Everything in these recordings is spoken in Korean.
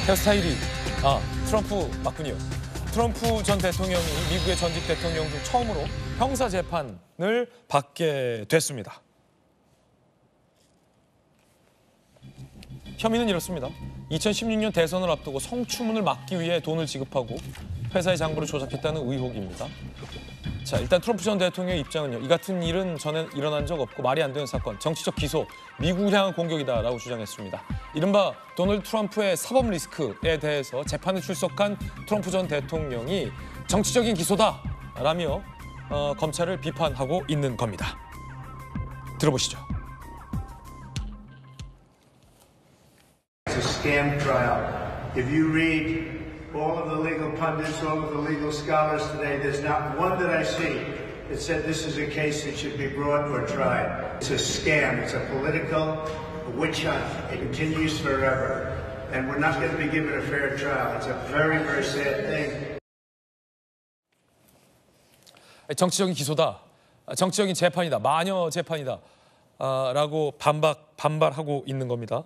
헤어스타일이 트럼프 맞군요. 트럼프 전 대통령이 미국의 전직 대통령 중 처음으로 형사 재판을 받게 됐습니다. 혐의는 이렇습니다. 2016년 대선을 앞두고 성추문을 막기 위해 돈을 지급하고 회사의 장부를 조작했다는 의혹입니다. 자, 일단 트럼프 전 대통령의 입장은요. 이 같은 일은 전에 일어난 적 없고 말이 안 되는 사건, 정치적 기소, 미국을 향한 공격이다라고 주장했습니다. 이른바 도널드 트럼프의 사법 리스크에 대해서 재판에 출석한 트럼프 전 대통령이 정치적인 기소다라며 검찰을 비판하고 있는 겁니다. 들어보시죠. It's a scam trial. If you read all of the legal pundits, all of the legal scholars today, there's not one that I see that said this is a case that should be brought or tried. It's a scam. It's a political witch hunt. It continues forever. And we're not going to be given a fair trial. It's a very, very sad thing. 정치적인 기소다, 정치적인 재판이다, 마녀 재판이다 라고 반발하고 있는 겁니다.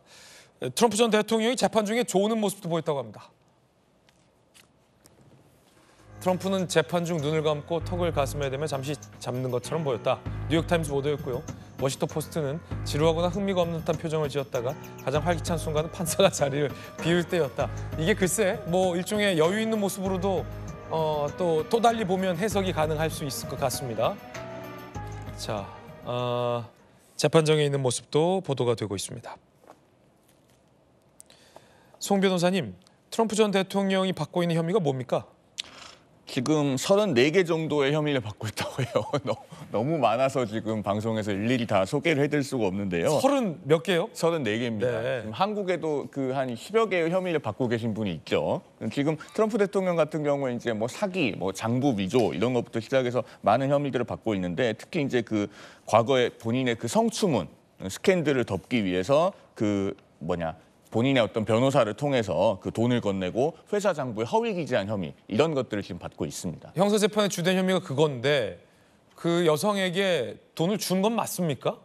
트럼프 전 대통령이 재판 중에 조는 모습도 보였다고 합니다. 트럼프는 재판 중 눈을 감고 턱을 가슴에 대며 잠시 잡는 것처럼 보였다. 뉴욕타임스 보도였고요. 워싱턴 포스트는 지루하거나 흥미가 없는 듯한 표정을 지었다가 가장 활기찬 순간은 판사가 자리를 비울 때였다. 이게 글쎄 뭐 일종의 여유 있는 모습으로도 또 달리 보면 해석이 가능할 수 있을 것 같습니다. 자, 재판정에 있는 모습도 보도가 되고 있습니다. 송 변호사님, 트럼프 전 대통령이 받고 있는 혐의가 뭡니까? 지금 34개 정도의 혐의를 받고 있다고 해요. 너무 많아서 지금 방송에서 일일이 다 소개를 해드릴 수가 없는데요. 30 몇 개요? 34개입니다. 네. 지금 한국에도 그 한 10여 개의 혐의를 받고 계신 분이 있죠. 지금 트럼프 대통령 같은 경우에 이제 뭐 사기, 뭐 장부 위조 이런 것부터 시작해서 많은 혐의들을 받고 있는데 특히 이제 그 과거에 본인의 그 성추문 스캔들을 덮기 위해서 본인의 어떤 변호사를 통해서 그 돈을 건네고 회사 장부에 허위 기재한 혐의 이런 것들을 지금 받고 있습니다. 형사재판의 주된 혐의가 그건데 그 여성에게 돈을 준 건 맞습니까?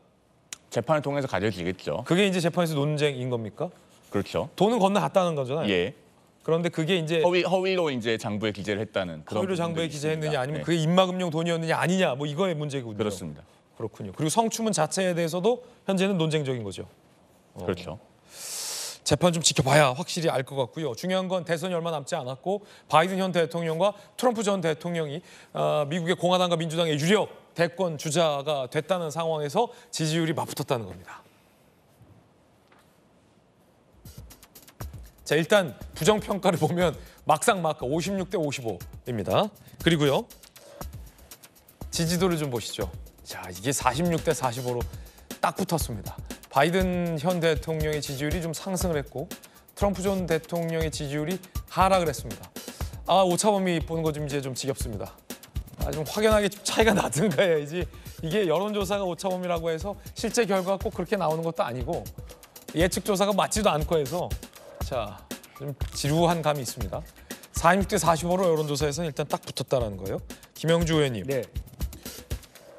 재판을 통해서 가려지겠죠. 그게 이제 재판에서 논쟁인 겁니까? 그렇죠. 돈은 건네갔다는 거잖아요. 예. 그런데 그게 이제 허위로 이제 장부에 기재를 했다는 그런 허위로 장부에 부분들이 기재했느냐 있습니다. 아니면 네. 그게 입막음용 돈이었느냐 아니냐 뭐 이거의 문제군요. 그렇습니다. 그렇군요. 그리고 성추문 자체에 대해서도 현재는 논쟁적인 거죠. 그렇죠. 재판 좀 지켜봐야 확실히 알 것 같고요. 중요한 건 대선이 얼마 남지 않았고 바이든 현 대통령과 트럼프 전 대통령이 미국의 공화당과 민주당의 유력 대권 주자가 됐다는 상황에서 지지율이 맞붙었다는 겁니다. 자, 일단 부정평가를 보면 막상막하 56대 55입니다. 그리고요. 지지도를 좀 보시죠. 자, 이게 46대 45로 딱 붙었습니다. 바이든 현 대통령의 지지율이 좀 상승을 했고 트럼프 전 대통령의 지지율이 하락을 했습니다. 오차범위 보는 거 좀 이제 좀 지겹습니다. 좀 확연하게 차이가 나든가 해야지. 이게 여론조사가 오차범위라고 해서 실제 결과가 꼭 그렇게 나오는 것도 아니고 예측조사가 맞지도 않고 해서 자, 좀 지루한 감이 있습니다. 46대 45로 여론조사에서는 일단 딱 붙었다는 거예요. 김영주 의원님. 네.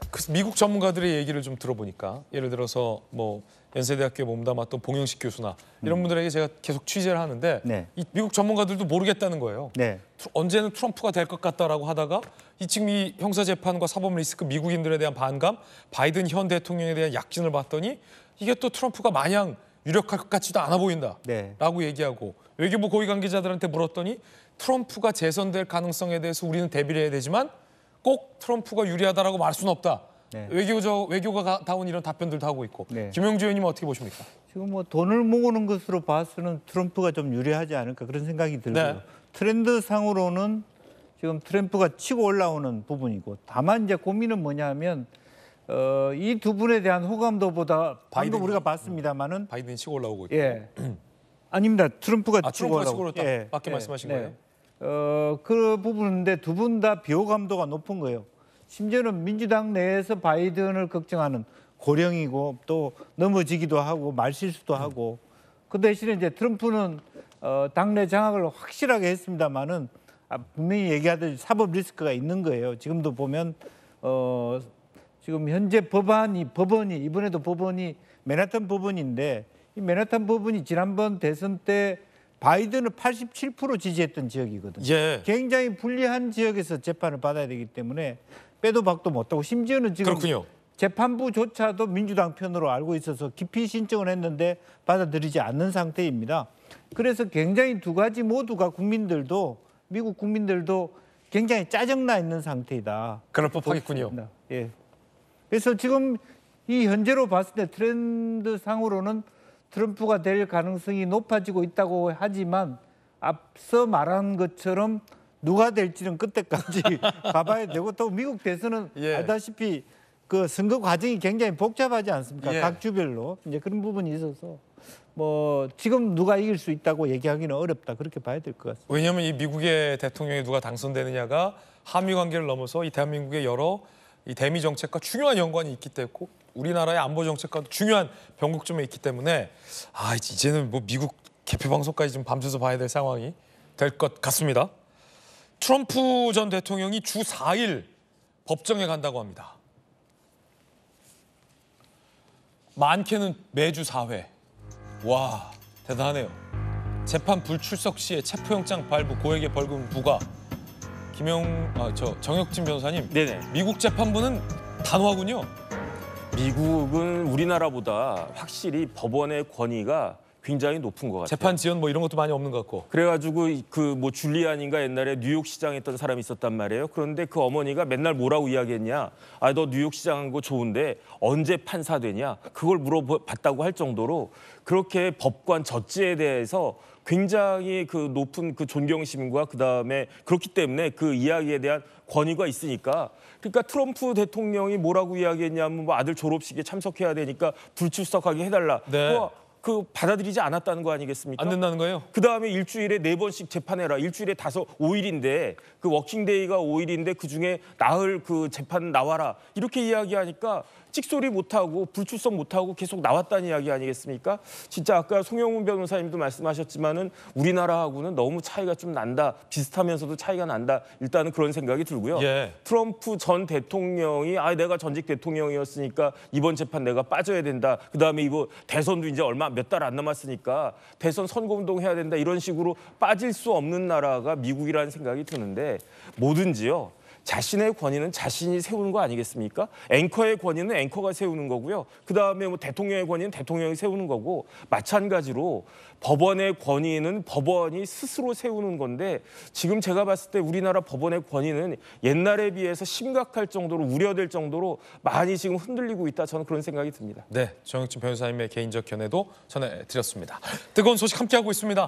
그래서 미국 전문가들의 얘기를 좀 들어보니까 예를 들어서 뭐 연세대학교에 몸담았던 봉영식 교수나 이런 분들에게 제가 계속 취재를 하는데 네. 이 미국 전문가들도 모르겠다는 거예요. 네. 언제는 트럼프가 될 것 같다라고 하다가 지금 이 형사재판과 사법 리스크, 미국인들에 대한 반감, 바이든 현 대통령에 대한 약진을 봤더니 이게 또 트럼프가 마냥 유력할 것 같지도 않아 보인다라고 네. 얘기하고 외교부 고위 관계자들한테 물었더니 트럼프가 재선될 가능성에 대해서 우리는 대비를 해야 되지만 꼭 트럼프가 유리하다라고 말할 수는 없다. 네. 외교가 다운 이런 답변들도 하고 있고. 네. 김영주 의원님은 어떻게 보십니까? 지금 뭐 돈을 모으는 것으로 봐서는 트럼프가 좀 유리하지 않을까 그런 생각이 들고요. 네. 트렌드상으로는 지금 트럼프가 치고 올라오는 부분이고 다만 이제 고민은 뭐냐면 이 두 분에 대한 호감도보다 방금 우리가 봤습니다마는 바이든이 치고 올라오고 있고. 예. 아닙니다. 트럼프가 치고 트럼프가 치고 올라오고. 올라오고 맞게 말씀하신 거예요? 그 부분인데 두 분 다 비호감도가 높은 거예요. 심지어는 민주당 내에서 바이든을 걱정하는 고령이고 또 넘어지기도 하고 말실수도 하고 그 대신에 이제 트럼프는 당내 장악을 확실하게 했습니다마는 분명히 얘기하듯이 사법 리스크가 있는 거예요. 지금도 보면 지금 현재 법원이 이번에도 법원이 맨하탄 법원인데 이 맨하탄 법원이 지난번 대선 때 바이든을 87% 지지했던 지역이거든요. 예. 굉장히 불리한 지역에서 재판을 받아야 되기 때문에 빼도 박도 못하고 심지어는 지금 그렇군요. 재판부조차도 민주당 편으로 알고 있어서 기피 신청을 했는데 받아들이지 않는 상태입니다. 그래서 굉장히 두 가지 모두가 국민들도 미국 국민들도 굉장히 짜증나 있는 상태이다. 그럴 법하겠군요. 예. 그래서 지금 이 현재로 봤을 때 트렌드 상으로는 트럼프가 될 가능성이 높아지고 있다고 하지만 앞서 말한 것처럼 누가 될지는 그때까지 가봐야 되고 또 미국 대선은 예. 알다시피 그 선거 과정이 굉장히 복잡하지 않습니까? 예. 각 주별로 이제 그런 부분이 있어서 뭐 지금 누가 이길 수 있다고 얘기하기는 어렵다 그렇게 봐야 될 것 같습니다. 왜냐하면 이 미국의 대통령이 누가 당선되느냐가 한미 관계를 넘어서 이 대한민국의 여러 이 대미 정책과 중요한 연관이 있기 때문에 우리나라의 안보 정책과도 중요한 변곡점에 있기 때문에 이제는 뭐 미국 개표 방송까지 좀 밤새서 봐야 될 상황이 될 것 같습니다. 트럼프 전 대통령이 주 4일 법정에 간다고 합니다. 많게는 매주 4회. 와, 대단하네요. 재판 불출석 시에 체포영장 발부, 고액의 벌금 부과. 정혁진 변호사님, 네네. 미국 재판부는 단호하군요. 미국은 우리나라보다 확실히 법원의 권위가 굉장히 높은 것 같아요. 재판 지연 뭐 이런 것도 많이 없는 것 같고. 그래가지고 그 뭐 줄리안인가 옛날에 뉴욕 시장에 있던 사람이 있었단 말이에요. 그런데 그 어머니가 맨날 뭐라고 이야기했냐? 너 뉴욕 시장 한 거 좋은데 언제 판사 되냐? 그걸 물어봤다고 할 정도로 그렇게 법관 젖지에 대해서 굉장히 그 높은 그 존경심과 그다음에 그렇기 때문에 그 이야기에 대한 권위가 있으니까 그러니까 트럼프 대통령이 뭐라고 이야기했냐면 뭐 아들 졸업식에 참석해야 되니까 불출석하게 해달라. 네. 그 받아들이지 않았다는 거 아니겠습니까? 안 된다는 거예요? 그다음에 일주일에 4번씩 재판해라. 일주일에 5일인데 그 워킹데이가 5일인데 그중에 나흘 그 재판 나와라. 이렇게 이야기하니까 찍소리 못하고 불출석 못하고 계속 나왔다는 이야기 아니겠습니까? 진짜 아까 송영훈 변호사님도 말씀하셨지만은 우리나라하고는 너무 차이가 좀 난다. 비슷하면서도 차이가 난다. 일단은 그런 생각이 들고요. 예. 트럼프 전 대통령이 내가 전직 대통령이었으니까 이번 재판 내가 빠져야 된다. 그다음에 이거 대선도 이제 얼마 몇 달 안 남았으니까 대선 선거운동 해야 된다. 이런 식으로 빠질 수 없는 나라가 미국이라는 생각이 드는데 뭐든지요. 자신의 권위는 자신이 세우는 거 아니겠습니까? 앵커의 권위는 앵커가 세우는 거고요. 그다음에 뭐 대통령의 권위는 대통령이 세우는 거고 마찬가지로 법원의 권위는 법원이 스스로 세우는 건데 지금 제가 봤을 때 우리나라 법원의 권위는 옛날에 비해서 심각할 정도로 우려될 정도로 많이 지금 흔들리고 있다. 저는 그런 생각이 듭니다. 네, 정혁진 변호사님의 개인적 견해도 전해드렸습니다. 뜨거운 소식 함께하고 있습니다.